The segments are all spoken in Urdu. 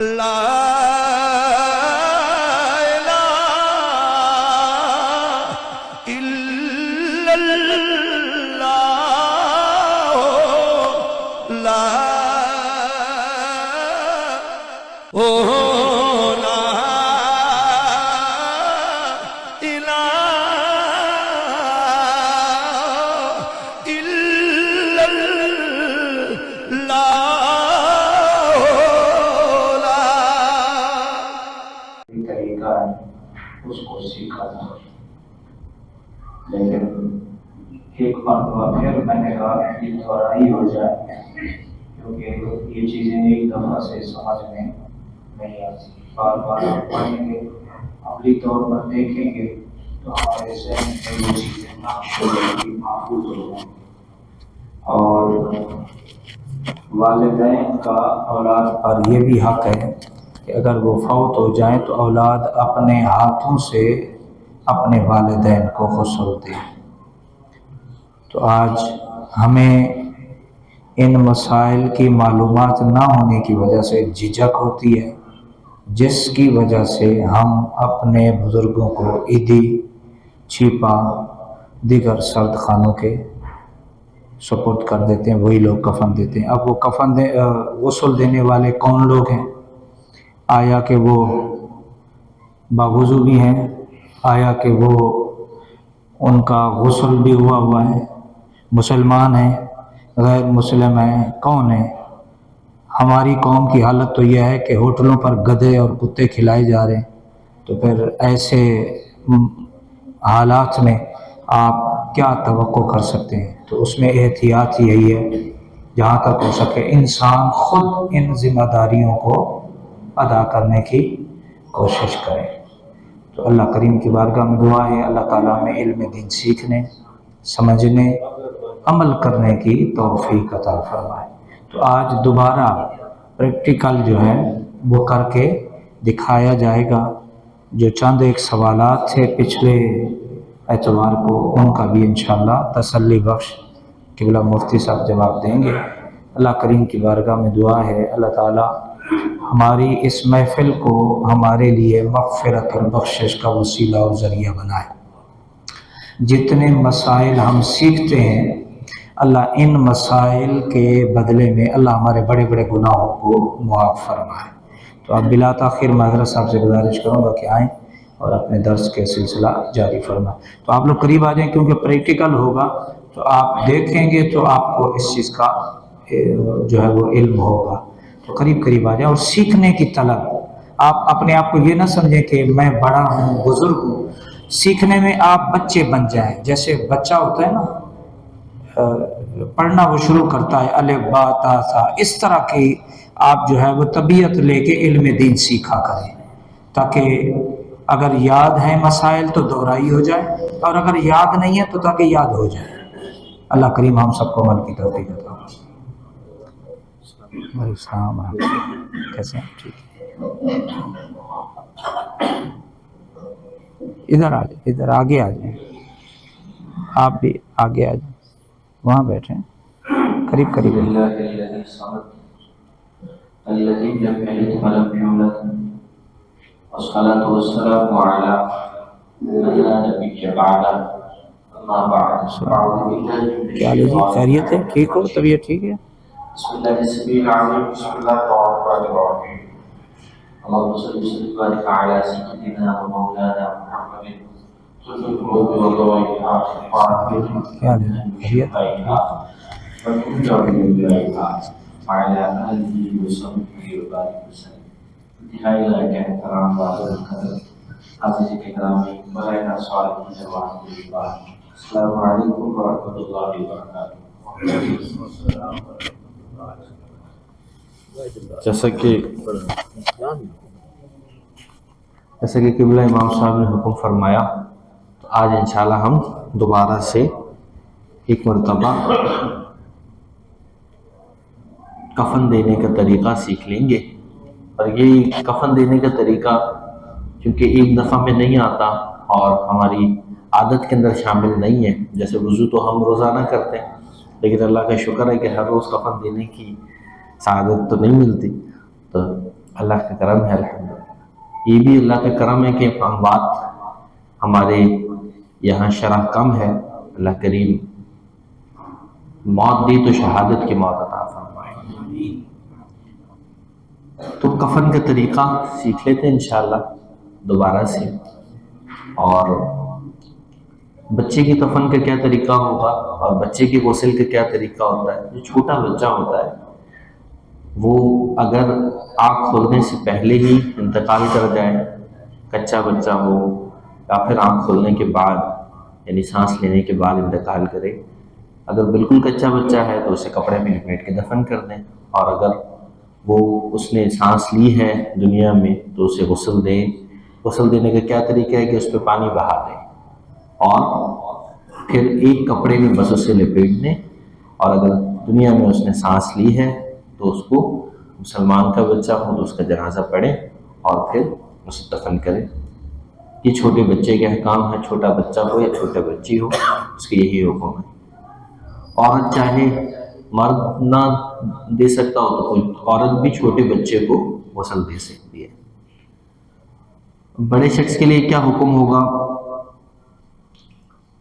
لا الہ الا اللہ لا طریقہ ہے اس کو سیکھا تھا، لیکن ایک مرتبہ پھر میں نے کہا کہ دوہرائی ہو جائے، کیونکہ یہ چیزیں ایک دفعہ سے سمجھ میں نہیں آتی، بار بار ہم پڑھیں گے، عملی طور پر دیکھیں گے تو ہمارے ذہن میں وہ چیزیں نقش ہوگی، محفوظ ہو جائیں گی۔ اور والدین کا اولاد پر یہ بھی حق ہے کہ اگر وہ فوت ہو جائیں تو اولاد اپنے ہاتھوں سے اپنے والدین کو غسل دے۔ تو آج ہمیں ان مسائل کی معلومات نہ ہونے کی وجہ سے جھجک ہوتی ہے، جس کی وجہ سے ہم اپنے بزرگوں کو عیدی، چھیپا، دیگر سرد خانوں کے سپرد کر دیتے ہیں، وہی لوگ کفن دیتے ہیں۔ اب وہ غسل دینے والے کون لوگ ہیں؟ آیا کہ وہ باوضو بھی ہیں، آیا کہ وہ ان کا غسل بھی ہوا ہے، مسلمان ہیں، غیر مسلم ہیں، کون ہیں؟ ہماری قوم کی حالت تو یہ ہے کہ ہوٹلوں پر گدھے اور کتے کھلائے جا رہے ہیں، تو پھر ایسے حالات میں آپ کیا توقع کر سکتے ہیں؟ تو اس میں احتیاط یہی ہے، جہاں تک ہو سکے انسان خود ان ذمہ داریوں کو ادا کرنے کی کوشش کرے۔ تو اللہ کریم کی بارگاہ میں دعا ہے اللہ تعالیٰ میں علم دین سیکھنے، سمجھنے، عمل کرنے کی توفیق عطا فرمائے۔ تو آج دوبارہ پریکٹیکل جو ہے وہ کر کے دکھایا جائے گا، جو چند ایک سوالات تھے پچھلے اتوار کو ان کا بھی انشاءاللہ تسلی بخش قبلہ مفتی صاحب جواب دیں گے۔ اللہ کریم کی بارگاہ میں دعا ہے اللہ تعالیٰ ہماری اس محفل کو ہمارے لیے مغفرت اور بخشش کا وسیلہ اور ذریعہ بنائے۔ جتنے مسائل ہم سیکھتے ہیں اللہ ان مسائل کے بدلے میں اللہ ہمارے بڑے بڑے گناہوں کو معاف فرمائے۔ تو اب بلا تاخیر میں حضرت صاحب سے گزارش کروں گا کہ آئیں اور اپنے درس کے سلسلہ جاری فرمائیں۔ تو آپ لوگ قریب آ جائیں، کیونکہ پریکٹیکل ہوگا تو آپ دیکھیں گے تو آپ کو اس چیز کا جو ہے وہ علم ہوگا۔ تو قریب قریب آ جائیں اور سیکھنے کی طلب، آپ اپنے آپ کو یہ نہ سمجھیں کہ میں بڑا ہوں، بزرگ ہوں، سیکھنے میں آپ بچے بن جائیں۔ جیسے بچہ ہوتا ہے نا، پڑھنا وہ شروع کرتا ہے الف با تا ثا، اس طرح کی آپ جو ہے وہ طبیعت لے کے علم دین سیکھا کریں، تاکہ اگر یاد ہے مسائل تو دہرائی ہو جائے، اور اگر یاد نہیں ہے تو تاکہ یاد ہو جائے۔ اللہ کریم ہم سب کو عمل کی توفیق عطا فرمائے۔ السلام علیکم، کیسے ہیں؟ ٹھیک ہے، ادھر آ جائیں، ادھر آگے آ جائیں، آپ بھی آگے آ جائیں، وہاں بیٹھیں، قریب قریب ہیں۔ الذي لم يلد ولم يولد والصلاة والسلام على من لا نبي بعده أما بعد أعوذ بالله من کیا جی خیریت ہے؟ ٹھیک ہو؟ طبیعت ٹھیک ہے؟ بسم الله السميع العليم بسم الله الرحمن الرحيم اللهم صل وسلم وبارك على سيدنا ومولانا محمد صلى الله عليه وسلم کیا جی خیریت؟ وعلى آله وصحبه وبارك وسلم۔ انتہائی لائق احترام واضح قدر حافظ کرامی مولانا صالح جوان البار، السلام علیکم ورحمۃ اللہ وبرکاتہ۔ جیسا کہ قبلہ امام صاحب نے حکم فرمایا، تو آج انشاءاللہ ہم دوبارہ سے ایک مرتبہ کفن دینے کا طریقہ سیکھ لیں گے۔ اور یہ کفن دینے کا طریقہ چونکہ ایک دفعہ میں نہیں آتا اور ہماری عادت کے اندر شامل نہیں ہے، جیسے وضو تو ہم روزانہ کرتے ہیں، لیکن اللہ کا شکر ہے کہ ہر روز کفن دینے کی سعادت تو نہیں ملتی، تو اللہ کا کرم ہے الحمدللہ۔ یہ بھی اللہ کا کرم ہے کہ اموات ہمارے یہاں شرح کم ہے، اللہ کریم موت دی تو شہادت کی موت عطا فرمائے۔ تو کفن کا طریقہ سیکھ لیتے ہیں انشاءاللہ دوبارہ سے، اور بچے کے کفن کا کیا طریقہ ہوگا اور بچے کے غسل کا کیا طریقہ ہوتا ہے۔ جو چھوٹا بچہ ہوتا ہے وہ اگر آنکھ کھولنے سے پہلے ہی انتقال کر جائے، کچا بچہ ہو، یا پھر آنکھ کھولنے کے بعد یعنی سانس لینے کے بعد انتقال کرے، اگر بالکل کچا بچہ ہے تو اسے کپڑے میں لپیٹ کے دفن کر دیں، اور اگر وہ اس نے سانس لی ہے دنیا میں تو اسے غسل دیں۔ غسل دینے کا کیا طریقہ ہے کہ اس پہ پانی بہا دیں اور پھر ایک کپڑے میں بس اسے لپیٹ دیں، اور اگر دنیا میں اس نے سانس لی ہے تو اس کو مسلمان کا بچہ ہو تو اس کا جنازہ پڑھیں اور پھر اسے دفن کریں۔ یہ چھوٹے بچے کے احکام ہے، چھوٹا بچہ ہو یا چھوٹا بچی ہو اس کے یہی حکم ہے۔ عورت چاہے مرد نہ دے سکتا ہو تو کوئی عورت بھی چھوٹے بچے کو غسل دے سکتی ہے۔ بڑے شخص کے لیے کیا حکم ہوگا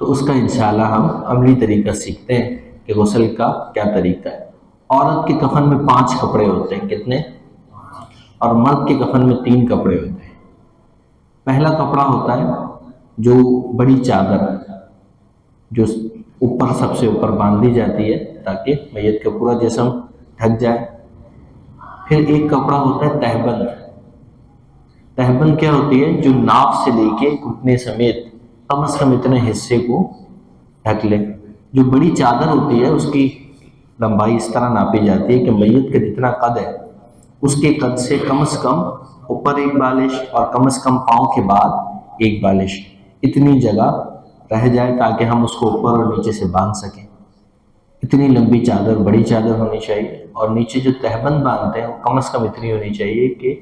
تو اس کا انشاءاللہ ہم عملی طریقہ سیکھتے ہیں کہ غسل کا کیا طریقہ ہے۔ عورت کے کفن میں 5 کپڑے ہوتے ہیں، کتنے؟ اور مرد کے کفن میں 3 کپڑے ہوتے ہیں۔ پہلا کپڑا ہوتا ہے جو بڑی چادر جو اوپر سب سے اوپر باندھ دی جاتی ہے تاکہ میت کا پورا جسم ڈھک جائے۔ پھر ایک کپڑا ہوتا ہے تہبند۔ تہبند کیا ہوتی ہے؟ جو ناف سے لے کے گھٹنے سمیت کم از کم اتنے حصے کو ڈھک لے۔ جو بڑی چادر ہوتی ہے اس کی لمبائی اس طرح ناپی جاتی ہے کہ میت کا جتنا قد ہے اس کے قد سے کم از کم اوپر ایک بالش اور کم از کم پاؤں کے بعد ایک بالش، اتنی جگہ رہ جائے تاکہ ہم اس کو اوپر اور نیچے سے باندھ سکیں۔ اتنی لمبی چادر، بڑی چادر ہونی چاہیے، اور نیچے جو تہبند باندھتے ہیں وہ کم از کم اتنی ہونی چاہیے کہ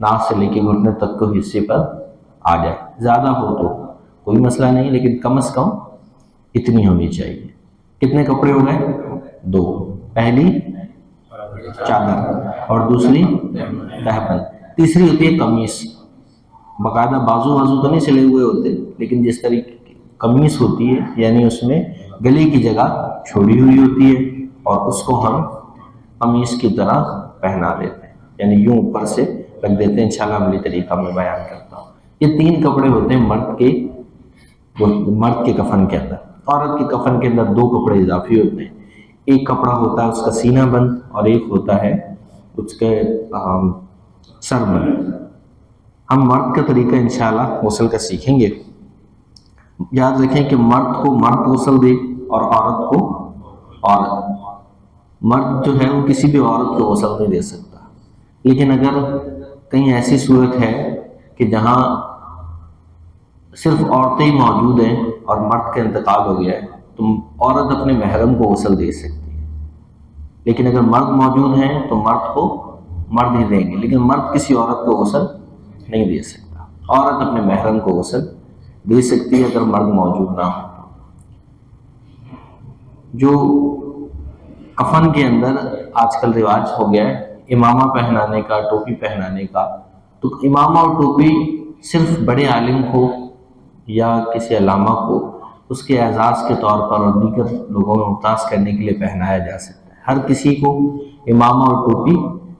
ناف سے لے کے گھٹنے تک کو حصے پر آ جائے۔ زیادہ ہو تو کوئی مسئلہ نہیں، لیکن کم از کم اتنی ہونی چاہیے۔ کتنے کپڑے ہو گئے؟ 2، پہلی چادر اور دوسری تہبند، تیسری ہوتی ہے قمیص۔ باقاعدہ بازو تو نہیں سلے ہوئے ہوتے، لیکن جس طریقے کی قمیص ہوتی ہے یعنی اس میں گلے کی جگہ چھوڑی ہوئی ہوتی ہے اور اس کو ہم قمیص کی طرح پہنا دیتے ہیں، یعنی یوں اوپر سے رکھ دیتے ہیں۔ انشاءاللہ عملی طریقہ میں بیان کرتا ہوں۔ یہ 3 کپڑے ہوتے ہیں مرد کے کفن کے اندر۔ عورت کے کفن کے اندر 2 کپڑے اضافی ہوتے ہیں۔ ایک کپڑا ہوتا ہے اس کا سینہ بند اور ایک ہوتا ہے اس کے سر بند۔ ہم مرد کا طریقہ انشاءاللہ غسل کا سیکھیں گے۔ یاد رکھیں کہ مرد کو مرد غسل دے اور عورت کو عورت۔ مرد جو ہے وہ کسی بھی عورت کو غسل نہیں دے سکتا، لیکن اگر کہیں ایسی صورت ہے کہ جہاں صرف عورتیں ہی موجود ہیں اور مرد کا انتقال ہو گیا ہے تو عورت اپنے محرم کو غسل دے سکتی ہے، لیکن اگر مرد موجود ہیں تو مرد کو مرد ہی دیں گے، لیکن مرد کسی عورت کو غسل نہیں دے سکتا۔ عورت اپنے محرم کو غسل دے سکتی ہے اگر مرد موجود نہ ہو۔ جو کفن کے اندر آج کل رواج ہو گیا ہے امامہ پہنانے کا، ٹوپی پہنانے کا، تو امامہ اور ٹوپی صرف بڑے عالم کو یا کسی علامہ کو اس کے اعزاز کے طور پر اور دیگر لوگوں میں ممتاز کرنے کے لیے پہنایا جا سکتا ہے۔ ہر کسی کو امامہ اور ٹوپی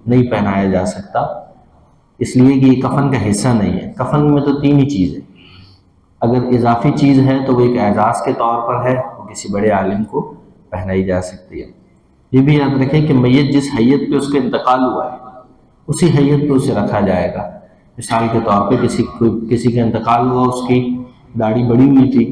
نہیں پہنایا جا سکتا، اس لیے کہ یہ کفن کا حصہ نہیں ہے۔ کفن میں تو 3 ہی چیز ہے، اگر اضافی چیز ہے تو وہ ایک اعزاز کے طور پر ہے، وہ کسی بڑے عالم کو پہنائی جا سکتی ہے۔ یہ بھی یاد رکھیں کہ میت جس حیت پہ اس کا انتقال ہوا ہے اسی حیت پہ اسے رکھا جائے گا۔ مثال کے طور پہ کسی کا انتقال ہوا، اس کی داڑھی بڑی ہوئی تھی،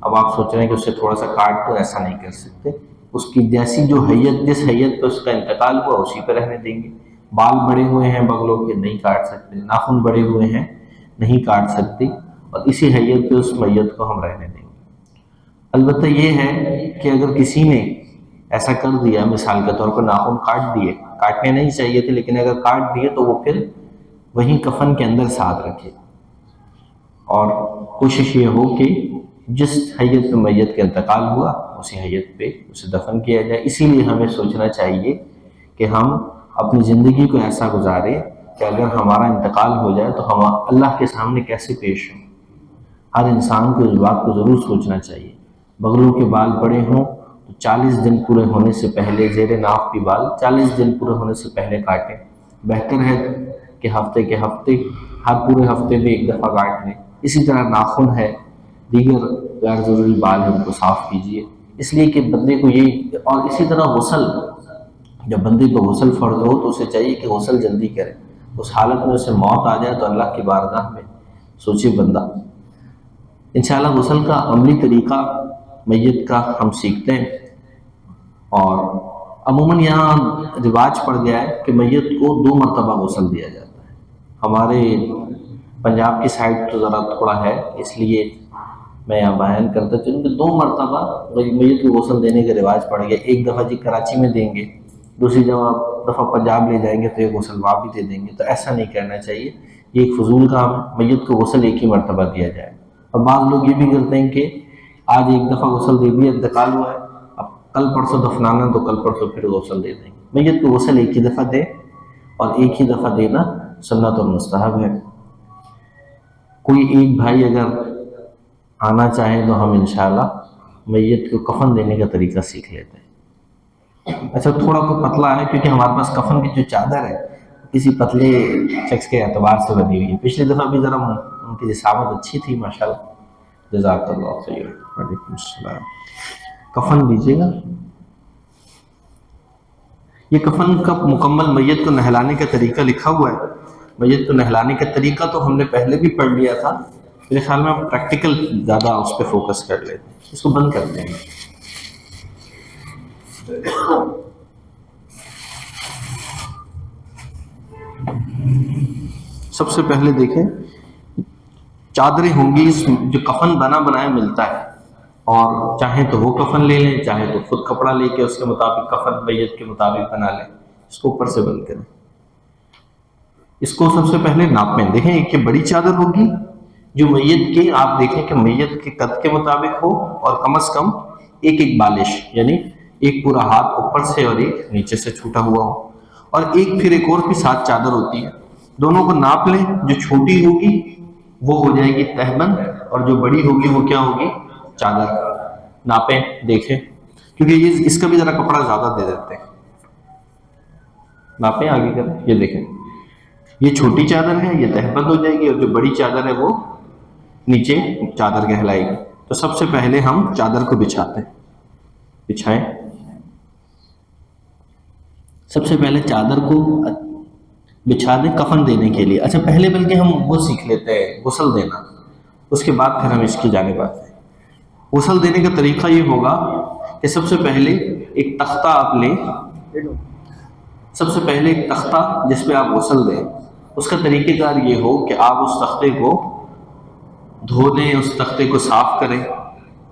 اب آپ سوچ رہے ہیں کہ اسے تھوڑا سا کاٹ تو ایسا نہیں کر سکتے، اس کی جیسی جو حیت جس حیت پہ اس کا انتقال ہوا اسی پہ رہنے دیں گے۔ بال بڑے ہوئے ہیں بغلوں کے نہیں کاٹ سکتے، ناخن بڑے ہوئے ہیں نہیں کاٹ سکتے، اور اسی حیت پہ اس میت کو ہم رہنے دیں گے۔ البتہ یہ ہے کہ اگر کسی نے ایسا کر دیا، مثال کے طور پر ناخن کاٹ دیے، کاٹنے نہیں چاہیے تھے لیکن اگر کاٹ دیے تو وہ پھر وہیں کفن کے اندر ساتھ رکھے، اور کوشش یہ ہو کہ جس حیت پہ میت کا انتقال ہوا اسی حیت پہ اسے دفن کیا جائے۔ اسی لیے ہمیں سوچنا چاہیے کہ ہم اپنی زندگی کو ایسا گزاریں کہ اگر ہمارا انتقال ہو جائے تو ہم اللہ کے سامنے کیسے پیش ہوں۔ ہر انسان کو اس بات کو ضرور سوچنا چاہیے۔ بغلوں کے بال پڑے ہوں تو 40 دن پورے ہونے سے پہلے، زیر ناف بھی بال 40 دن پورے ہونے سے پہلے کاٹیں۔ بہتر ہے کہ ہفتے کے ہفتے، ہر پورے ہفتے میں ایک دفعہ کاٹ لیں۔ اسی طرح ناخن ہے، دیگر غیر ضروری بال ہیں، ان کو صاف کیجیے، اس لیے کہ بندے کو یہ، اور اسی طرح غسل، جب بندے کو غسل فرض ہو تو اسے چاہیے کہ غسل جلدی کرے۔ اس حالت میں اسے موت آ جائے تو اللہ کی بارگاہ میں سوچے بندہ۔ انشاءاللہ غسل کا عملی طریقہ میت کا ہم سیکھتے ہیں، اور عموماً یہاں رواج پڑ گیا ہے کہ میت کو 2 مرتبہ غسل دیا جاتا ہے۔ ہمارے پنجاب کی سائڈ تو ذرا تھوڑا ہے، اس لیے میں یہاں بیان کرتا چلوں کہ 2 مرتبہ میت کو غسل دینے کا رواج پڑ گیا۔ ایک دفعہ جی کراچی میں دیں گے، دوسری دفعہ پنجاب لے جائیں گے تو ایک غسل وہاں بھی دے دیں گے، تو ایسا نہیں کرنا چاہیے، یہ ایک فضول کام ہے۔ میت کو غسل ایک ہی مرتبہ دیا جائے۔ اور بعض لوگ یہ بھی کرتے ہیں کہ آج ایک دفعہ غسل دے دیا، انتقال ہوا ہے، اب کل پرسوں دفنانا تو کل پرسوں پھر غسل دے دیں گے۔ میت کو غسل ایک ہی دفعہ دے، اور ایک ہی دفعہ دینا سنت اور مستحب ہے۔ کوئی ایک بھائی اگر آنا چاہے تو ہم انشاءاللہ میت کو کفن دینے کا طریقہ سیکھ لیتے ہیں۔ اچھا تھوڑا کو پتلا ہے کیونکہ ہمارے پاس کفن کی جو چادر ہے کسی پتلے شخص کے اعتبار سے بنی ہوئی ہے۔ پچھلی دفعہ بھی ذرا ان کی جسامت اچھی تھی ماشاءاللہ، جزاک اللہ خیر۔ وعلیکم السلام۔ کفن دیجیے گا۔ یہ کفن کا مکمل میت کو نہلانے کا طریقہ لکھا ہوا ہے۔ میت کو نہلانے کا طریقہ تو ہم نے پہلے بھی پڑھ لیا تھا، میرے خیال میں ہم پریکٹیکل زیادہ اس پہ فوکس کر لیتے ہیں۔ اس کو بند کر دیں گے۔ سب سے پہلے دیکھیں چادریں ہوں گی، جو کفن بنا بنایا ملتا ہے، اور چاہیں تو وہ کفن لے لیں، چاہیں تو خود کپڑا لے کے اس کے مطابق کفن میت کے مطابق بنا لیں۔ اس کو اوپر سے بند کریں۔ اس کو سب سے پہلے ناپیں۔ دیکھیں ایک بڑی چادر ہوگی جو میت کی، آپ دیکھیں کہ میت کے قد کے مطابق ہو، اور کم از کم ایک بالش، یعنی ایک پورا ہاتھ اوپر سے اور ایک نیچے سے چھوٹا ہوا ہو، اور ایک پھر ایک اور بھی ساتھ چادر ہوتی ہے۔ دونوں کو ناپ لیں۔ جو چھوٹی ہوگی وہ ہو جائے گی تہبند، اور جو بڑی ہوگی وہ کیا ہوگی؟ چادر۔ ناپیں، دیکھیں، کیونکہ یہ اس کا بھی ذرا کپڑا زیادہ دے دیتے ہیں۔ ناپیں، آگے کریں، یہ دیکھیں یہ چھوٹی چادر ہے، یہ تہبند ہو جائے گی، اور جو بڑی چادر ہے وہ نیچے چادر کہلائے گی۔ تو سب سے پہلے ہم چادر کو بچھاتے ہیں۔ بچھائیں۔ سب سے پہلے چادر کو بچھا دیں کفن دینے کے لیے۔ اچھا پہلے بلکہ ہم وہ سیکھ لیتے ہیں غسل دینا، اس کے بعد پھر ہم اس کی جانب آتے ہیں۔ غسل دینے کا طریقہ یہ ہوگا کہ سب سے پہلے ایک تختہ آپ لیں، سب سے پہلے ایک تختہ جس پہ آپ غسل دیں، اس کا طریقہ کار یہ ہو کہ آپ اس تختے کو دھو دیں، اس تختے کو صاف کریں،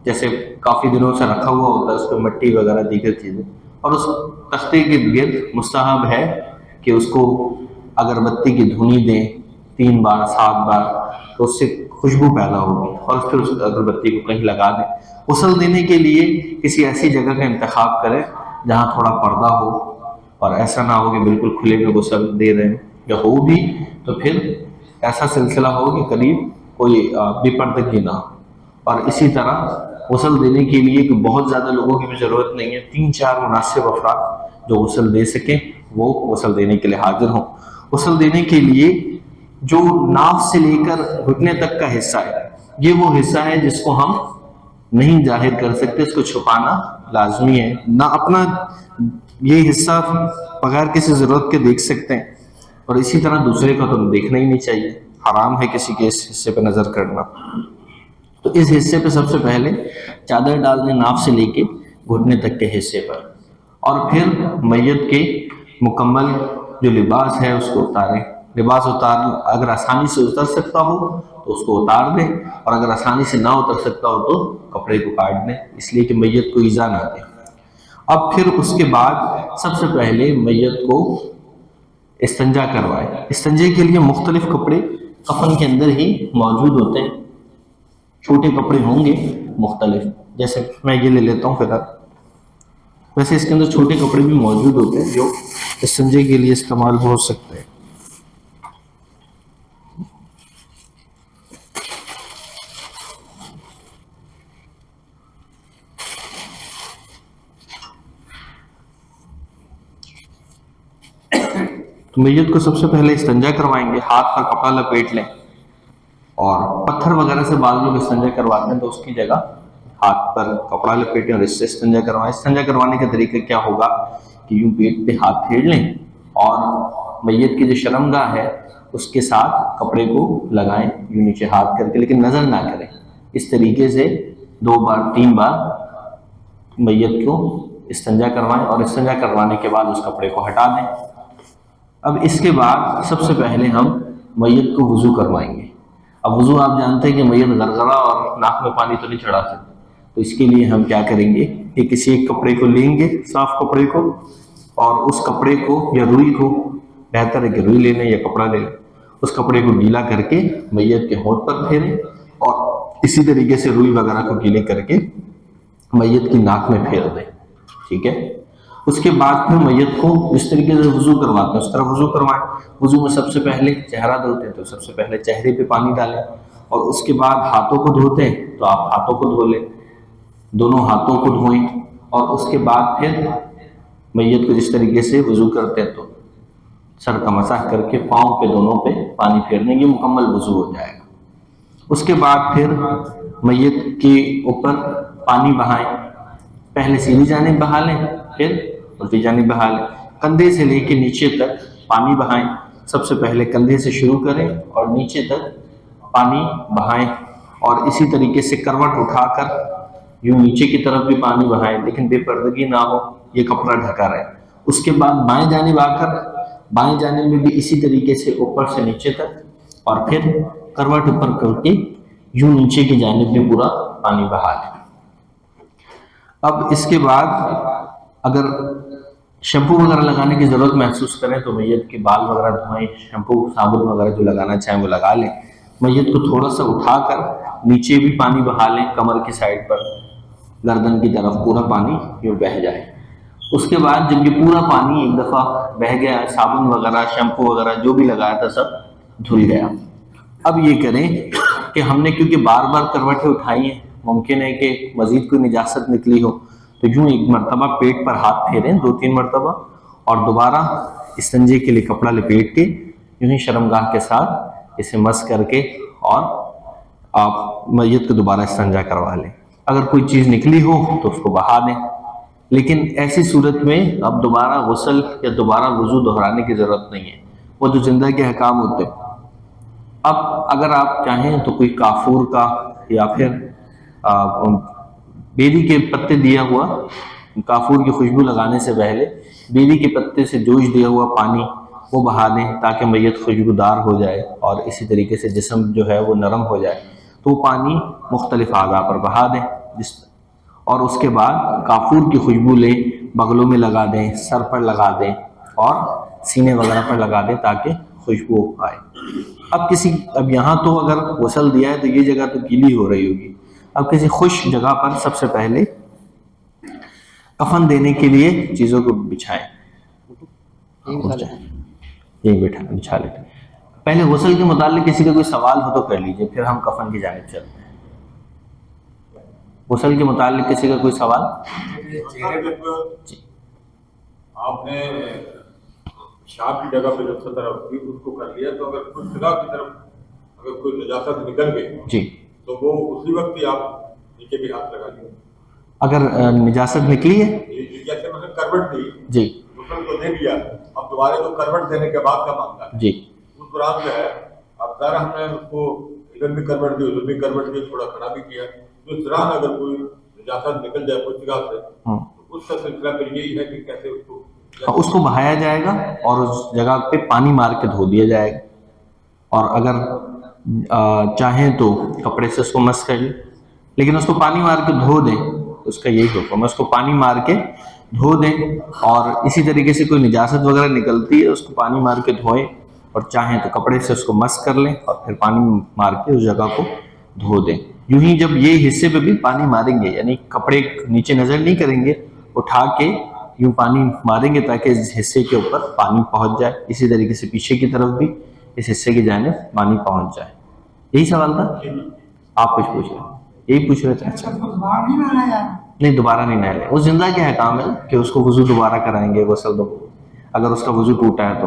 جیسے کافی دنوں سے رکھا ہوا ہوتا ہے اس پہ مٹی وغیرہ دیگر چیزیں، اور اس تختے کے گرد مستحب ہے کہ اس کو اگربتی کی دھنی دیں 3 بار 7 بار، تو اس سے خوشبو پیدا ہوگی، اور پھر اس اگربتی کو کہیں لگا دیں۔ غسل دینے کے لیے کسی ایسی جگہ کا انتخاب کریں جہاں تھوڑا پردہ ہو، اور ایسا نہ ہو کہ بالکل کھلے میں غسل دے رہے ہیں، یا ہو بھی تو پھر ایسا سلسلہ ہو کہ قریب کوئی بے پردگی نہ ہو۔ اور اسی طرح غسل دینے کے لیے کہ بہت زیادہ لوگوں کی بھی ضرورت نہیں ہے، 3-4 مناسب افراد جو غسل دے سکیں وہ غسل دینے کے لیے حاضر ہوں۔ غسل دینے کے لیے جو ناف سے لے کر گھٹنے تک کا حصہ ہے، یہ وہ حصہ ہے جس کو ہم نہیں ظاہر کر سکتے، اس کو چھپانا لازمی ہے۔ نہ اپنا یہ حصہ بغیر کسی ضرورت کے دیکھ سکتے ہیں، اور اسی طرح دوسرے کا تو دیکھنا ہی نہیں چاہیے، حرام ہے کسی کے اس حصے پہ نظر کرنا۔ تو اس حصے پہ سب سے پہلے چادر ڈال دیں ناف سے لے کے گھٹنے تک کے حصے پر، اور پھر میت کے مکمل جو لباس ہے اس کو اتاریں۔ لباس اگر آسانی سے اتر سکتا ہو تو اس کو اتار دیں، اور اگر آسانی سے نہ اتر سکتا ہو تو کپڑے کو کاٹ دیں، اس لیے کہ میت کو ایذا نہ دیں۔ اب پھر اس کے بعد سب سے پہلے میت کو استنجا کروائیں۔ استنجے کے لیے مختلف کپڑے کفن کے اندر ہی موجود ہوتے ہیں، چھوٹے کپڑے ہوں گے مختلف، جیسے میں یہ لے لیتا ہوں فی الحال، ویسے اس کے اندر چھوٹے کپڑے بھی موجود ہوتے ہیں جو استنجے کے لیے استعمال ہو سکتے ہیں۔ میت کو سب سے پہلے استنجا کروائیں گے، ہاتھ پر کپڑا لپیٹ لیں، اور پتھر وغیرہ سے بعض لوگ استنجا کرواتے ہیں تو اس کی جگہ ہاتھ پر کپڑا لپیٹیں اور اس سے استنجا کروائیں۔ استنجا کروانے کا طریقہ کیا ہوگا کہ یوں پیٹ پہ ہاتھ پھیر لیں اور میت کی جو شرمگاہ ہے اس کے ساتھ کپڑے کو لگائیں یوں نیچے ہاتھ کر کے، لیکن نظر نہ کریں۔ اس طریقے سے 2 بار 3 بار میت کو استنجا کروائیں، اور استنجا کروانے کے بعد اس کپڑے کو ہٹا دیں۔ اب اس کے بعد سب سے پہلے ہم میت کو وضو کروائیں گے۔ اب وضو آپ جانتے ہیں کہ میت غرغرہ اور ناک میں پانی تو نہیں چڑھا سکتے، تو اس کے لیے ہم کیا کریں گے کہ کسی ایک کپڑے کو لیں گے، صاف کپڑے کو، اور اس کپڑے کو یا روئی کو، بہتر ہے کہ روئی لے لیں یا کپڑا لے لیں، اس کپڑے کو گیلا کر کے میت کے ہونٹ پر پھیریں، اور اسی طریقے سے روئی وغیرہ کو گیلے کر کے میت کی ناک میں پھیر دیں، ٹھیک ہے۔ اس کے بعد پھر میت کو جس طریقے سے وضو کرواتے ہیں اس طرح وضو کروائیں۔ وضو میں سب سے پہلے چہرہ دھوتے ہیں تو سب سے پہلے چہرے پہ پانی ڈالیں، اور اس کے بعد ہاتھوں کو دھوتے ہیں تو آپ ہاتھوں کو دھو لیں، دونوں ہاتھوں کو دھوئیں، اور اس کے بعد پھر میت کو جس طریقے سے وضو کرتے ہیں تو سر کا مسح کر کے پاؤں پہ دونوں پہ پانی پھیرنے کی مکمل وضو ہو جائے گا۔ اس کے بعد پھر میت کے اوپر پانی بہائیں، پہلے سیدھی جانب بہا لیں پھر الٹی جانب بہا لیں، کندھے سے لے کے نیچے تک پانی بہائیں۔ سب سے پہلے کندھے سے شروع کریں اور نیچے تک پانی بہائیں، اور اسی طریقے سے کروٹ اٹھا کر یوں نیچے کی طرف بھی پانی بہائیں، لیکن بے پردگی نہ ہو، یہ کپڑا ڈھکا رہے۔ اس کے بعد بائیں جانب آ کر بائیں جانب میں بھی اسی طریقے سے اوپر سے نیچے تک، اور پھر کروٹ اوپر کر کے یوں نیچے کی جانب میں پورا پانی بہا لیں۔ اب اس کے بعد اگر شیمپو وغیرہ لگانے کی ضرورت محسوس کریں تو میت کے بال وغیرہ دھوئیں، شیمپو صابن وغیرہ جو لگانا چاہیں وہ لگا لیں۔ میت کو تھوڑا سا اٹھا کر نیچے بھی پانی بہا لیں، کمر کی سائڈ پر گردن کی طرف پورا پانی یوں بہہ جائے۔ اس کے بعد جب یہ پورا پانی ایک دفعہ بہہ گیا، صابن وغیرہ شیمپو وغیرہ جو بھی لگایا تھا سب دھل گیا، اب یہ کریں کہ ہم نے کیونکہ بار بار کروٹیں اٹھائی ہیں، ممکن ہے کہ مزید کوئی نجاست نکلی ہو، تو یوں ایک مرتبہ پیٹ پر ہاتھ پھیریں 2-3 مرتبہ، اور دوبارہ استنجے کے لیے کپڑا لپیٹ کے یوں ہی شرمگاہ کے ساتھ اسے مس کر کے اور آپ میت کو دوبارہ استنجا کروا لیں۔ اگر کوئی چیز نکلی ہو تو اس کو بہا دیں، لیکن ایسی صورت میں اب دوبارہ غسل یا دوبارہ وضو دہرانے کی ضرورت نہیں ہے، وہ جو زندہ کے احکام ہوتے ہیں۔ اب اگر آپ چاہیں تو کوئی کافور کا یا پھر بیری کے پتے دیا ہوا، کافور کی خوشبو لگانے سے پہلے بیری کے پتے سے جوش دیا ہوا پانی وہ بہا دیں تاکہ میت خوشبودار ہو جائے، اور اسی طریقے سے جسم جو ہے وہ نرم ہو جائے، تو وہ پانی مختلف اعضاء پر بہا دیں، اور اس کے بعد کافور کی خوشبو لیں، بغلوں میں لگا دیں، سر پر لگا دیں اور سینے وغیرہ پر لگا دیں تاکہ خوشبو آئے۔ اب یہاں تو اگر غسل دیا ہے تو یہ جگہ تو گیلی ہو رہی ہوگی، اب کسی خشک جگہ پر سب سے پہلے کفن دینے کے لیے چیزوں کو بچھائیں، یہی بچھا لیتے۔ پہلے غسل کے متعلق کسی کا کوئی سوال ہو تو کر لیجئے، پھر ہم کفن کی جانب چلتے ہیں۔ غسل کے متعلق کسی کا کوئی سوال؟ جی آپ نے پیشاب کی جگہ پہ جب سطر رکھی اس کو کر لیا، تو اگر کچھ جگہ کی طرف اگر کوئی نجاست نکل گئی جی تو وہ اسی وقت ہی آپ نیچے بھی ہاتھ لگا لیں۔ اگر نجاست نکلی ہے جیسے مثلا کروٹ دی، جی غسل کو دے دیا، اب دوبارہ تو کروٹ دینے کے بعد کا معاملہ ہے، جی اس دوران جو ہے اب ظاہر ہم نے اس کو ادھر بھی کروٹ دی ادھر بھی کروٹ دی، تھوڑا کھڑا بھی کیا، تو اس دوران اگر کوئی نجاست نکل جائے کچھ جگہ سے تو اس کا سلسلہ پھر یہی ہے کہ کیسے اس کو بہایا جائے گا اور اس جگہ پہ پانی مار کے دھو دیا جائے گا، اور اگر چاہیں تو کپڑے سے اس کو مس کر لیں، لیکن اس کو پانی مار کے دھو دیں، اس کا یہی حکم ہے، اس کو پانی مار کے دھو دیں، اور اسی طریقے سے کوئی نجاست وغیرہ نکلتی ہے اس کو پانی مار کے دھوئیں، اور چاہیں تو کپڑے سے اس کو مس کر لیں اور پھر پانی مار کے اس جگہ کو دھو دیں۔ یوں ہی جب یہ حصے پہ بھی پانی ماریں گے، یعنی کپڑے نیچے نظر نہیں کریں گے، اٹھا کے یوں پانی ماریں گے تاکہ اس حصے کے اوپر پانی پہنچ جائے، اسی طریقے سے پیچھے کی طرف بھی اس حصے کی جانب پانی پہنچ جائے۔ یہی سوال تھا؟ آپ کچھ پوچھ رہے ہیں؟ یہی پوچھ رہے تھے؟ اچھا نہیں، دوبارہ نہیں نہلے، اس زندہ کیا احکام ہے کہ اس کو وضو دوبارہ کرائیں گے، غسل دو اگر اس کا وضو ٹوٹا ہے تو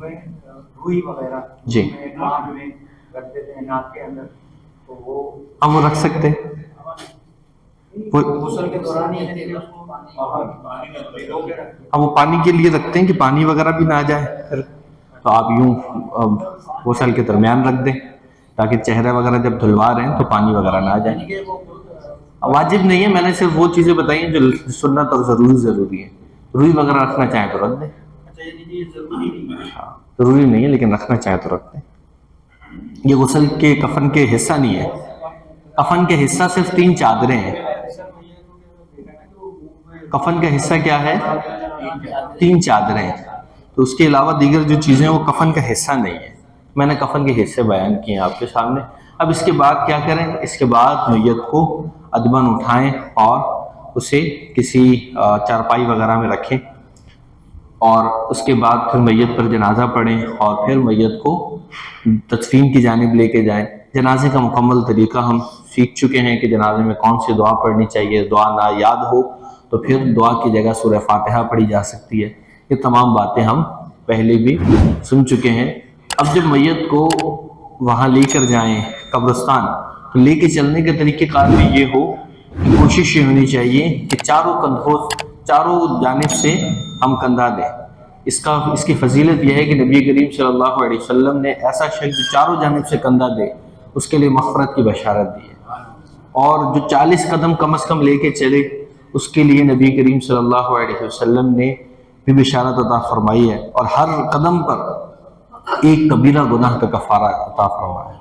میں روئی وغیرہ جی ناک میں رکھ دیتے ہیں، ناک کے اندر، تو وہ ہم وہ رکھ سکتے ہیں غسل کے دوران ہی ہے کہ ہم وہ پانی کے لیے رکھتے ہیں کہ پانی وغیرہ بھی نہ آ جائے پھر، تو آپ یوں غسل کے درمیان رکھ دیں تاکہ چہرے وغیرہ جب دھلوا رہے ہیں تو پانی وغیرہ نہ آ جائے. واجب نہیں ہے، میں نے صرف وہ چیزیں بتائی ہیں جو سنت اور ضروری ہے. روئی وغیرہ رکھنا چاہیں تو رکھ دیں. ضروری نہیں ہے لیکن رکھنا چاہیں تو رکھ دیں. یہ غسل کے کفن کے حصہ نہیں ہے. کفن کے حصہ صرف 3 چادریں ہیں. کفن کا حصہ کیا ہے؟ 3 چادریں ہیں. تو اس کے علاوہ دیگر جو چیزیں وہ کفن کا حصہ نہیں ہے. میں نے کفن کے حصے بیان کیے ہیں آپ کے سامنے. اب اس کے بعد کیا کریں؟ اس کے بعد میت کو ادباً اٹھائیں اور اسے کسی چارپائی وغیرہ میں رکھیں، اور اس کے بعد پھر میت پر جنازہ پڑھیں اور پھر میت کو تدفین کی جانب لے کے جائیں. جنازے کا مکمل طریقہ ہم سیکھ چکے ہیں کہ جنازے میں کون سی دعا پڑھنی چاہیے. دعا نہ یاد ہو تو پھر دعا کی جگہ سورہ فاتحہ پڑھی جا سکتی ہے. یہ تمام باتیں ہم پہلے بھی سن چکے ہیں. اب جب میت کو وہاں لے کر جائیں قبرستان، تو لے کے چلنے کے طریقہ کار میں یہ ہو کہ کوشش یہ ہونی چاہیے کہ چاروں جانب سے ہم کندھا دیں. اس کی فضیلت یہ ہے کہ نبی کریم صلی اللہ علیہ وسلم نے ایسا شخص جو چاروں جانب سے کندھا دے اس کے لیے مغفرت کی بشارت دی ہے. اور جو 40 قدم کم از کم لے کے چلے اس کے لیے نبی کریم صلی اللہ علیہ وسلم نے بھی بشارت عطا فرمائی ہے، اور ہر قدم پر ایک کبیرہ گناہ کا کفارہ عطا فرمایا ہے.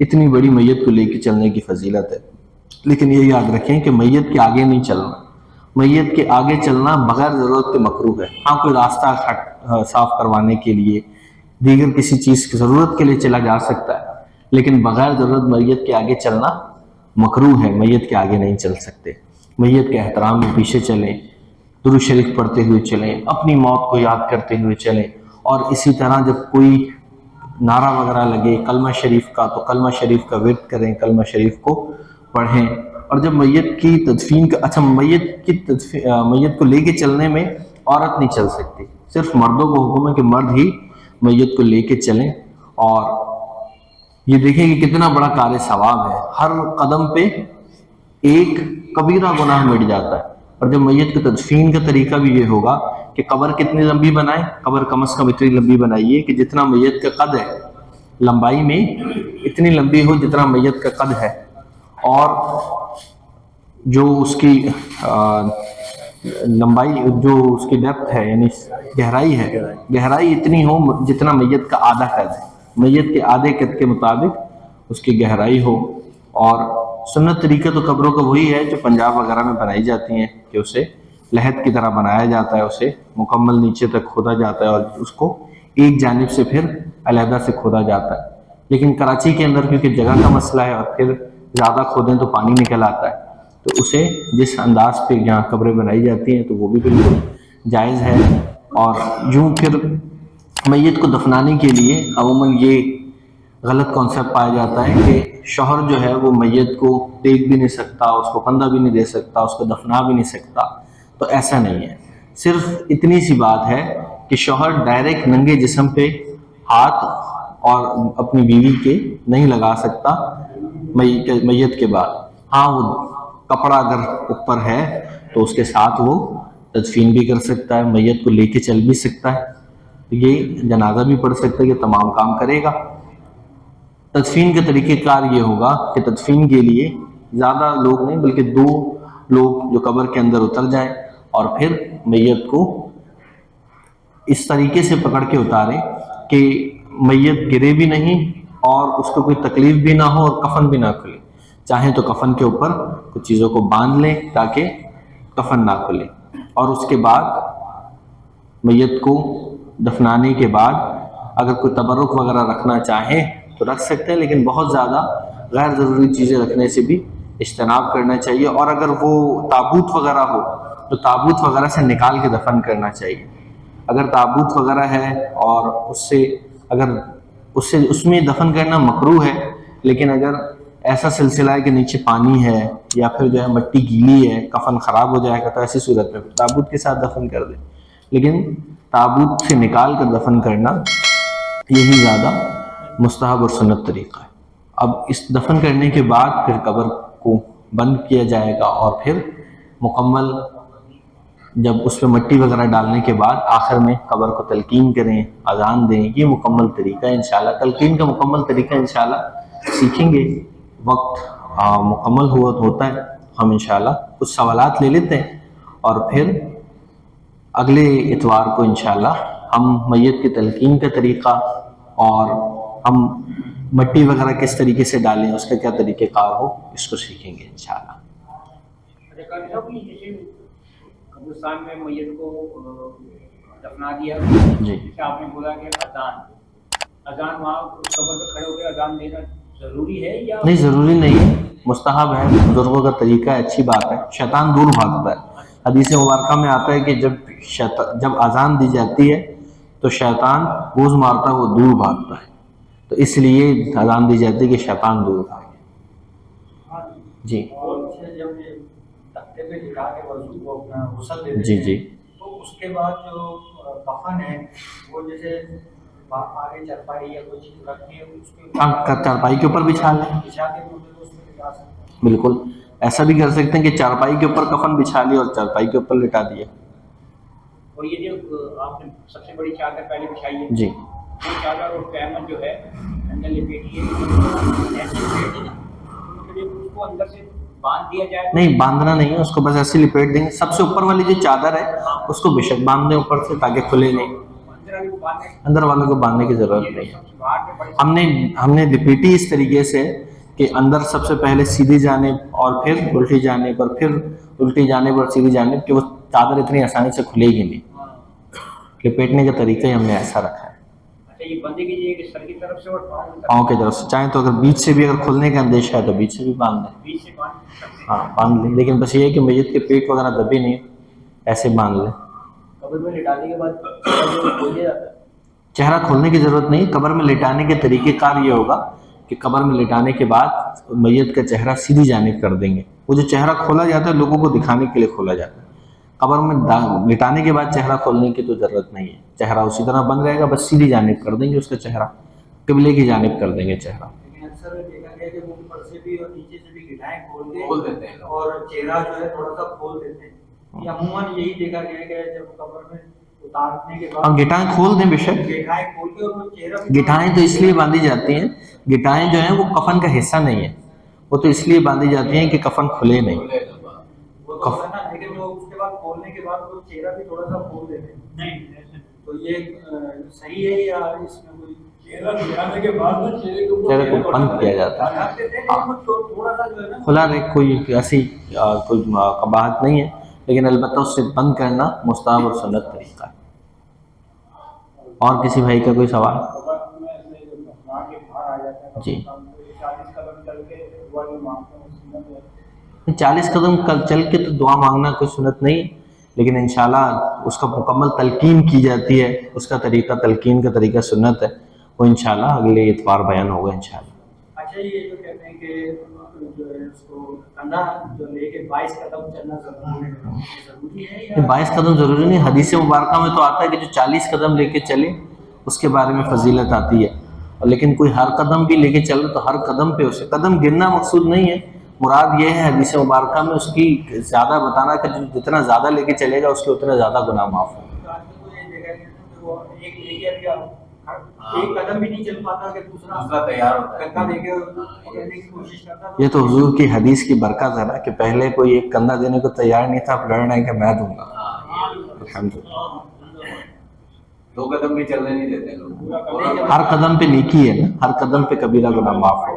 اتنی بڑی میت کو لے کے چلنے کی فضیلت ہے. لیکن یہ یاد رکھیں کہ میت کے آگے نہیں چلنا. میت کے آگے چلنا بغیر ضرورت کے مکروہ ہے. ہاں کوئی راستہ صاف کروانے کے لیے، دیگر کسی چیز کی ضرورت کے لیے چلا جا سکتا ہے، لیکن بغیر ضرورت میت کے آگے چلنا مکروہ ہے. میت کے آگے نہیں چل سکتے. میت کے احترام میں پیچھے چلیں، درود شریف پڑھتے ہوئے چلیں، اپنی موت کو یاد کرتے ہوئے چلیں. اور اسی طرح جب کوئی نعرہ وغیرہ لگے کلمہ شریف کا تو کلمہ شریف کا ورد کریں، کلمہ شریف کو پڑھیں. اور جب میت کی تدفین کا میت کو لے کے چلنے میں عورت نہیں چل سکتی، صرف مردوں کو حکم ہے کہ مرد ہی میت کو لے کے چلیں. اور یہ دیکھیں کہ کتنا بڑا کار ثواب ہے. ہر قدم پہ ایک کبیرہ گناہ مٹ جاتا ہے. اور جب میت کی تدفین کا طریقہ بھی یہ ہوگا کہ قبر کتنی لمبی بنائیں. قبر کم از کم اتنی لمبی بنائیے کہ جتنا میت کا قد ہے، لمبائی میں اتنی لمبی ہو جتنا میت کا قد ہے، اور جو اس کی لمبائی، جو اس کی ڈیپتھ ہے یعنی گہرائی اتنی ہو جتنا میت کا آدھا قد ہے. میت کے آدھے قد کے مطابق اس کی گہرائی ہو. اور سنت طریقہ تو قبروں کا وہی ہے جو پنجاب وغیرہ میں بنائی جاتی ہیں کہ اسے لحد کی طرح بنایا جاتا ہے، اسے مکمل نیچے تک کھودا جاتا ہے اور اس کو ایک جانب سے پھر علیحدہ سے کھودا جاتا ہے. لیکن کراچی کے اندر کیونکہ جگہ کا مسئلہ ہے اور پھر زیادہ کھودیں تو پانی نکل آتا ہے، تو اسے جس انداز پہ جہاں قبریں بنائی جاتی ہیں تو وہ بھی بالکل جائز ہے. اور یوں پھر میت کو دفنانے کے لیے عموماً یہ غلط کانسیپٹ پایا جاتا ہے کہ شوہر جو ہے وہ میت کو دیکھ بھی نہیں سکتا، اس کو کندھا بھی نہیں دے سکتا، اس کو دفنا بھی نہیں سکتا. تو ایسا نہیں ہے. صرف اتنی سی بات ہے کہ شوہر ڈائریکٹ ننگے جسم پہ ہاتھ اور اپنی بیوی کے نہیں لگا سکتا میت کے بعد. ہاں وہ کپڑا اگر اوپر ہے تو اس کے ساتھ وہ تدفین بھی کر سکتا ہے، میت کو لے کے چل بھی سکتا ہے، یہ جنازہ بھی پڑھ سکتا ہے، یہ تمام کام کرے گا. تدفین کے طریقہ کار یہ ہوگا کہ تدفین کے لیے زیادہ لوگ نہیں بلکہ 2 لوگ جو قبر کے اندر اتر جائیں اور پھر میت کو اس طریقے سے پکڑ کے اتاریں کہ میت گرے بھی نہیں اور اس کو کوئی تکلیف بھی نہ ہو اور کفن بھی نہ کھلے. چاہیں تو کفن کے اوپر کچھ چیزوں کو باندھ لیں تاکہ کفن نہ کھلے. اور اس کے بعد میت کو دفنانے کے بعد اگر کوئی تبرک وغیرہ رکھنا چاہیں تو رکھ سکتے ہیں، لیکن بہت زیادہ غیر ضروری چیزیں رکھنے سے بھی اجتناب کرنا چاہیے. اور اگر وہ تابوت وغیرہ ہو تو تابوت وغیرہ سے نکال کے دفن کرنا چاہیے. اگر تابوت وغیرہ ہے اور اس میں دفن کرنا مکروہ ہے، لیکن اگر ایسا سلسلہ ہے کہ نیچے پانی ہے یا پھر جو ہے مٹی گیلی ہے، کفن خراب ہو جائے گا، تو ایسی صورت میں تابوت کے ساتھ دفن کر دیں. لیکن تابوت سے نکال کر دفن کرنا یہی زیادہ مستحب اور سنت طریقہ ہے۔ اب اس دفن کرنے کے بعد پھر قبر کو بند کیا جائے گا، اور پھر مکمل جب اس پہ مٹی وغیرہ ڈالنے کے بعد آخر میں قبر کو تلقین کریں، اذان دیں، یہ مکمل طریقہ ہے انشاءاللہ۔ تلقین کا مکمل طریقہ انشاءاللہ سیکھیں گے، وقت مکمل ہوتا ہے، ہم انشاءاللہ کچھ سوالات لے لیتے ہیں، اور پھر اگلے اتوار کو انشاءاللہ ہم میت کی تلقین کا طریقہ اور ہم مٹی وغیرہ کس طریقے سے ڈالیں، اس کا کیا طریقہ کار ہو، اس کو سیکھیں گے انشاءاللہ۔ قبرستان میں میت کو دفنا دیا، جی جیسے آپ نے بولا کہ اذان وہاں قبر پہ کھڑے ہو کے اذان دینا ضروری ہے یا نہیں، ضروری نہیں ہے، مستحب ہے، بزرگوں کا طریقہ ہے، اچھی بات ہے۔ شیطان دور بھاگتا ہے، حدیث مبارکہ میں آتا ہے کہ جب اذان دی جاتی ہے تو شیطان گوز مارتا ہے، وہ دور بھاگتا ہے، تو اس لیے اذان دی جاتی ہے کہ شیطان دور بھاگے۔ جی جب تختے پہ لٹا کے وضو کو اپنا غسل دیتے جی ہیں، جی تو اس کے بعد جو کفن ہے وہ جیسے آگے چرپائی یا کوئی چیز رکھ کے اس کے ہم چارپائی کے اوپر بچھا لیں، بچھا کے اس پہ لٹا سکتے ہیں۔ بالکل ایسا بھی کر سکتے ہیں کہ چارپائی کے اوپر کفن بچھا لیا اور چارپائی کے اوپر لٹا دیا۔ اور یہ جو آپ نے سب سے بڑی چادر پہلے بچھائی ہے، جی وہ چادر اور قیامت جو ہے اندر لپیٹی ہے، ایسے لپیٹ دینا، اس کو اندر سے باندھ دیا جائے۔ نہیں، باندھنا نہیں ہے اس کو، بس ایسے لپیٹ دیں گے۔ سب سے اوپر والی جو چادر ہے اس کو بے شک باندھ دیں اوپر سے، تاکہ کھلے نہیں، اندر والے کو باندھنے اندر والوں کو باندھنے کی ضرورت نہیں ہے۔ سب سے باہر میں بڑے ہم نے لپیٹی اس طریقے سے کہ اندر سب سے پہلے سیدھی جانب اور پھر الٹی جانب اور پھر الٹی جانب اور سیدھی جانب، کہ وہ چادر اتنی آسانی سے کھلے گی نہیں۔ لپیٹنے کا طریقہ ہی ہم نے ایسا رکھا ہے، اچھا یہ بندے کی یہ کہ سر کی طرف سے اور پاؤں کی طرف سے، چاہیں تو اگر بیچ سے بھی اگر کھلنے کا اندیشہ ہے تو بیچ سے بھی باندھ دیں، بیچ سے باندھ سکتے ہیں۔ ہاں باندھ لیں، لیکن بس یہ ہے کہ میت کے پیٹ وغیرہ دبے نہیں، ایسے باندھ لیں۔ قبر میں لٹانے کے بعد کھول دیا جاتا ہے۔ چہرہ کھولنے کی ضرورت نہیں، قبر میں لٹانے کے طریقہ کار یہ ہوگا کہ قبر میں لٹانے کے بعد میت کا چہرہ سیدھی جانب کر دیں گے۔ وہ جو چہرہ کھولا جاتا ہے لوگوں کو دکھانے کے لیے کھولا جاتا ہے، قبر میں لٹانے کے بعد چہرہ کھولنے کی تو ضرورت نہیں ہے، چہرہ اسی طرح بند رہے گا، بس سیدھی جانب کر دیں گے اس کا چہرہ، قبلے کی جانب کر دیں گے چہرہ۔ لیکن اکثر دیکھا گیا کہ وہ اوپر سے بھی اور نیچے سے بھی گٹائیں کھول دیتے ہیں اور چہرہ جو ہے تھوڑا سا کھول دیتے ہیں۔ یہ عموماً یہی دیکھا گیا کہ جب قبر میں اتارنے کے بعد اب گٹائیں کھول دیں بے شک، گٹائیں کھول کے اور وہ چہرہ بھی گٹائیں تو اس لیے باندھی جاتی ہیں، گٹائیں جو ہیں وہ کفن کا حصہ نہیں ہے، وہ تو اس لیے باندھی جاتی ہیں کہ کفن کھلے نہیں۔ وہ تو ہے نا، لیکن وہ اس کے بعد کھولنے کے بعد وہ چہرہ بھی تھوڑا سا کھول دیتے ہیں۔ نہیں تو یہ صحیح ہے یا اس میں کوئی چہرہ دکھانے کے بعد نا چہرے کے اوپر چہرے کو بند کیا جاتا ہے، بناتے تھے لیکن وہ تھوڑا سا جو ہے نا کھلا رہے، کوئی ایسی کوئی قباحت نہیں ہے، لیکن البتہ اس سے بند کرنا مستحب اور سنت طریقہ ہے۔ اور کسی بھائی کا کوئی سوال؟ قبر میں سے جو دفنا کے باہر آ جاتا ہے جی 40 قدم چل کے دعا نہیں مانگتے ہیں، سنت ہے۔ 40 قدم چل کے تو دعا مانگنا کوئی سنت نہیں، لیکن انشاءاللہ اس کا مکمل تلقین کی جاتی ہے، اس کا طریقہ تلقین کا طریقہ سنت ہے، وہ انشاءاللہ اگلے اتوار بیان ہوگا انشاءاللہ۔ اچھا یہ جو کہتے ہیں کہ جو ہے اس کو کندھا جو لے کے 22 قدم چلنا ضروری ہے یا 22 قدم ضروری نہیں، حدیث مبارکہ میں تو آتا ہے کہ جو 40 قدم لے کے چلے اس کے بارے میں فضیلت آتی ہے، اور لیکن کوئی ہر قدم بھی لے کے چل رہا تو ہر قدم پہ اسے قدم گننا مقصود نہیں ہے، مراد یہ ہے حدیث مبارکہ میں اس کی زیادہ بتانا کہ جتنا زیادہ لے کے چلے گا اس کے اتنا زیادہ گناہ معاف ہوں۔ آج کل تو یہ دیکھا گیا کہ وہ ایک لے کے ابھی ایک قدم بھی نہیں چل پاتا کہ دوسرا تیار ہوتا ہے کندھا لے کے پکڑنے کی کوشش کرتا یہ تو حضور کی حدیث کی برکت ہے نا کہ پہلے کوئی ایک کندھا دینے کو تیار نہیں تھا، اب لڑ رہے ہیں کہ میں دوں گا۔ الحمدللہ 2 قدم بھی چلنے نہیں دیتے لوگ۔ ہر قدم پہ نیکی ہے نا، ہر قدم پہ کبیرہ گناہ معاف ہو۔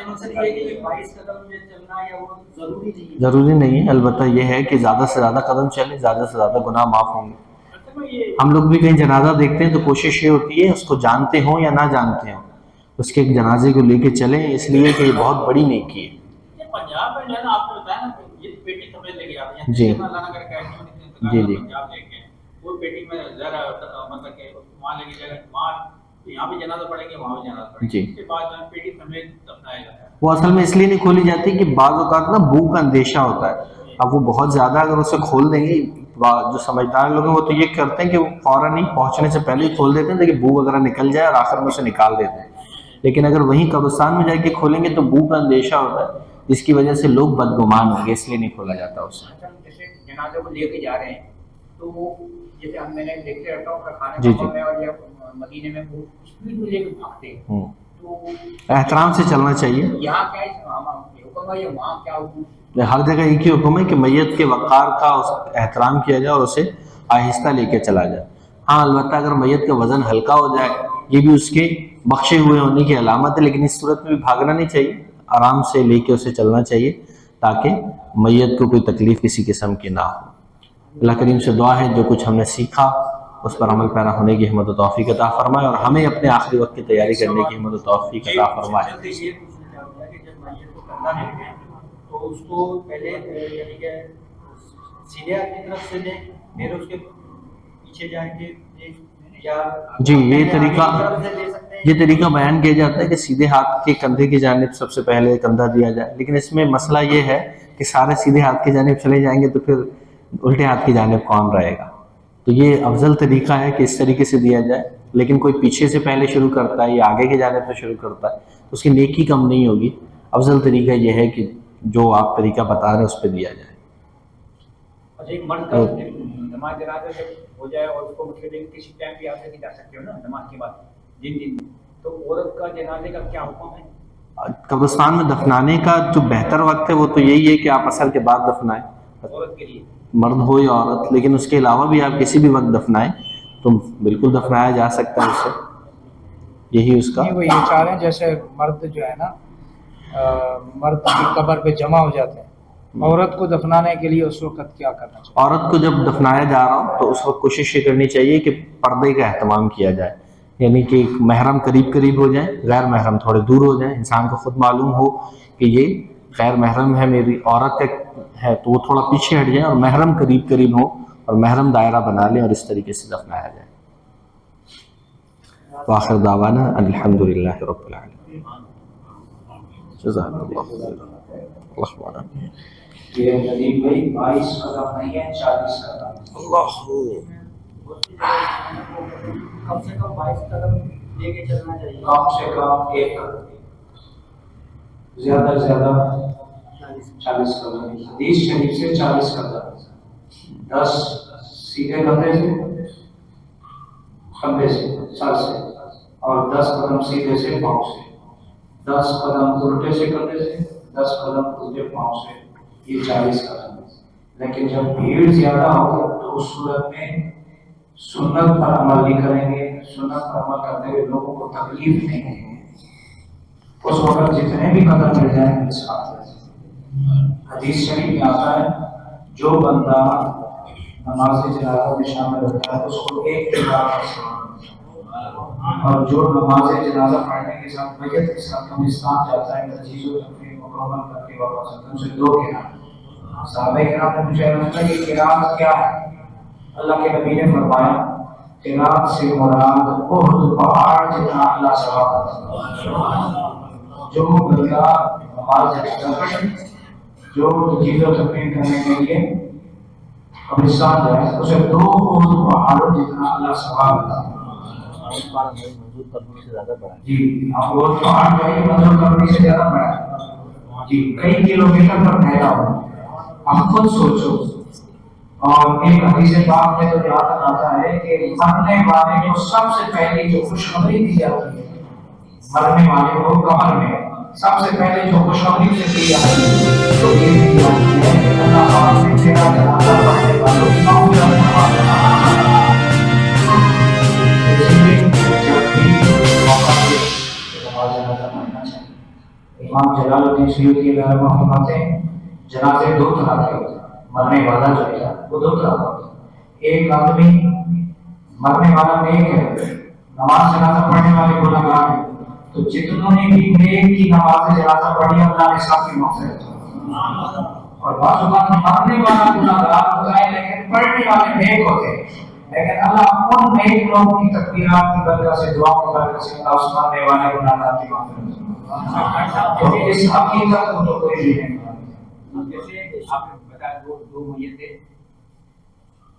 مقصد یہ ہے کہ 22 قدم میں چلنا یا وہ ضروری نہیں ہے۔ ضروری نہیں ہے، البتہ یہ ہے کہ زیادہ سے زیادہ قدم چلے، زیادہ سے زیادہ گناہ معاف ہوں گے۔ ہم لوگ بھی کہیں جنازہ دیکھتے ہیں تو کوشش یہ ہوتی ہے اس کو جانتے ہوں یا نہ جانتے ہوں اس کے ایک جنازے کو لے کے چلیں، اس لیے کہ یہ بہت بڑی نیکی ہے۔ پنجاب میں جو ہے نا آپ نے بتایا نا یہ پیٹی سمجھ لے کے آتے ہیں جی جی جی پنجاب لے کے وہ پیٹی میں ذرا مطلب کہ وہاں لے کے جائے گا، وہاں یہاں بھی جنازہ پڑے گا، وہاں بھی جنازہ پڑے گا، جی۔ اس کے بعد جو ہے پیٹی سمجھ دفنایا جاتا ہے۔ وہ اصل میں اس لیے نہیں کھولی جاتی کہ بعض اوقات نا بو کا اندیشہ ہوتا ہے، اب وہ بہت زیادہ اگر اسے کھول دیں گے جو سمجھدار لوگ ہیں وہ تو یہ کرتے ہیں کہ وہ فوراً ہی پہنچنے سے پہلے ہی کھول دیتے ہیں تاکہ بو وغیرہ نکل جائے اور آخر میں اسے نکال دیتے ہیں. لیکن اگر وہیں قبرستان میں جا کے کھولیں گے تو بو کا اندیشہ ہوتا ہے، جس کی وجہ سے لوگ بدگمان ہوں گے، اس لیے نہیں کھولا جاتا اسے. جیسے جنازے کو لے کے جا رہے ہیں تو وہ جیسے میں نے دیکھتے رہتا ہوں کہ خانہ جی کعبہ میں اور یا مدینے میں وہ اسپیڈ میں لے کے بھاگتے ہیں، تو احترام سے چلنا چاہیے. یہاں کیا حکم ہے یا وہاں کیا حکم ہے؟ ہر جگہ ایک ہی حکم ہے کہ میت کے وقار کا احترام کیا جائے اور اسے آہستہ لے کے چلا جائے. ہاں البتہ اگر میت کا وزن ہلکا ہو جائے یہ بھی اس کے بخشے ہوئے ہونے کی علامت ہے، لیکن اس صورت میں بھی بھاگنا نہیں چاہیے، آرام سے لے کے اسے چلنا چاہیے تاکہ میت کو کوئی تکلیف کسی قسم کی نہ ہو. اللہ کریم سے دعا ہے جو کچھ ہم نے سیکھا اس پر عمل پیرا ہونے کی ہمت و توفیق عطا فرمائے، اور ہمیں اپنے آخری وقت کی تیاری کرنے کی ہمت و توفیق عطا فرمائے. یہ پوچھنا چاہتا ہے کہ جب میت کو کندھا دیتے ہیں تو اس کو پہلے یعنی کہ سیدھے ہاتھ کی طرف سے دیں پھر اس کے پیچھے جائیں گے یا جی یہ طریقہ بیان کیا جاتا ہے کہ سیدھے ہاتھ کے کندھے کی جانب سب سے پہلے کندھا دیا جائے، لیکن اس میں مسئلہ یہ ہے کہ سارے سیدھے ہاتھ کی جانب چلے جائیں گے تو پھر الٹے ہاتھ کی جانب کون رہے گا. تو یہ افضل طریقہ ہے کہ اس طریقے سے دیا جائے، لیکن کوئی پیچھے سے پہلے شروع کرتا ہے یا آگے کی جانب سے شروع کرتا ہے تو اس کی نیکی کم نہیں ہوگی. افضل طریقہ یہ ہے کہ جو آپ طریقہ بتا رہے ہیں اس پہ دیا جائے. اچھا ایک مرد کا نماز جنازہ جب ہو جائے اور اس کو مطلب کسی ٹائم بھی آپ سے جا سکتے ہو نا نماز کے بعد جن دن، تو عورت کا جنازے کا کیا حکم ہے؟ قبرستان میں دفنانے کا جو بہتر وقت ہے وہ تو یہی ہے کہ آپ عصر کے بعد دفنائیں، عورت کے لیے مرد ہو یا عورت، لیکن اس کے علاوہ بھی آپ کسی بھی وقت دفنائیں تو بالکل دفنایا جا سکتا ہے. اس سے یہی اس کا وہ یہ چاہ رہے ہیں جیسے مرد جو ہے نا مرد کی قبر پہ جمع ہو جاتے ہیں، عورت کو دفنانے کے لیے اس وقت کیا کرنا چاہیے؟ عورت کو جب دفنایا جا رہا ہو تو اس وقت کوشش یہ کرنی چاہیے کہ پردے کا اہتمام کیا جائے، یعنی کہ محرم قریب ہو جائیں، غیر محرم تھوڑے دور ہو جائیں. انسان کو خود معلوم ہو کہ یہ غیر محرم ہے، میری عورت ہے، تو وہ تھوڑا پیچھے ہٹ جائیں اور محرم قریب ہو اور محرم دائرہ بنا لیں اور اس طریقے سے دفنایا جائے. وآخر دعوانا الحمدللہ رب العالمین. جزاک اللہ خیر. یہ ندیم بھائی 22 قدم نہیں ہے 40 قدم. کم سے کم 22 قدم لے کے چلنا چاہیے، کم سے کم 1 قدم، زیادہ سے زیادہ 40 قدم. حدیث شریف سے 40 قدم، 10 سیدھے کندھے سے سر سے، اور 10 قدم سیدھے سے پاؤں سے، 10 قدم الٹے سے کندھے سے، 10 قدم الٹے پاؤں سے، یہ 40 قدم. لیکن جب بھیڑ زیادہ ہوگی تو اس صورت میں سنت پر عمل نہیں کریں گے. سنت پر عمل کرتے ہوئے لوگوں کو تکلیف نہیں ہے. اس وقت جتنے بھی قدم مل جائیں گے ساتھ. حدیث شریف میں آتا ہے جو بندہ نماز جنازہ میں شامل ہوتا ہے اس کو 1 کتاب کا ثواب ملتا ہے، اور جو نماز جنازہ پڑھنے کے ساتھ میت کے ساتھ قبرستان جاتا ہے تجہیز و تکفین مکمل کر کے واپس آتا ہے اسے 2 قرات. صحابہ کرام نے پوچھا رسول یہ قرات کیا ہے؟ اللہ کے نبی نے فرمایا قرات سے مراد احد پہاڑ جتنا اللہ ثواب دیتا ہے. جو بندہ نماز جنازہ جو تجہیز و تکفین کرنے کے لیے قبرستان جائے اسے 2 احد پہاڑوں جتنا اللہ ثواب دیتا ہے. جی وہ پہاڑ جو ہے منظور کرنے سے زیادہ بڑا ہے، جی کئی کلومیٹر پر پھیلا ہوا. آپ خود سوچو. اور ایک حدیث پاک میں تو یاد آتا ہے کہ مرنے والے کو سب سے پہلے جو خوشخبری دی جاتی ہے، مرنے والے کو قبر میں سب سے پہلے جو خوشخبری سے دی جاتی ہے تو یہ دی جاتی ہے کہ اللہ پاک نے تیرا جنازہ پڑھنے والوں کی مغفرت فرما دیا. اس لیے جب بھی موقع ملے تو نماز جنازہ پڑھنا چاہیے. امام جلال الدین سیوطی رحمہ اللہ فرماتے ہیں جنازے 2 طرح کے ہوتے ہیں. مرنے والا جو ہے وہ 2 طرح کا ہوتا ہے. ایک آدمی مرنے والا نیک ہے، نماز جنازہ پڑھنے والے گنہگار ہیں، تو جتنوں نے بھی نیک کی نماز جنازہ پڑھی اللہ نے سب کی مغفرت کی. اور بعض اوقات مرنے والا گنہگار ہوتا ہے لیکن پڑھنے والے نیک ہوتے ہیں، لیکن اللہ ان نیک لوگوں کی تکبیرات کی برکت سے دعاؤں کی برکت سے اللہ اس مرنے والے گنہگار کی مغفرت کرتا ہے. تو اس حقیقت کو تو کوئی بھی نہیں. جیسے آپ نے بتایا 2 میتیں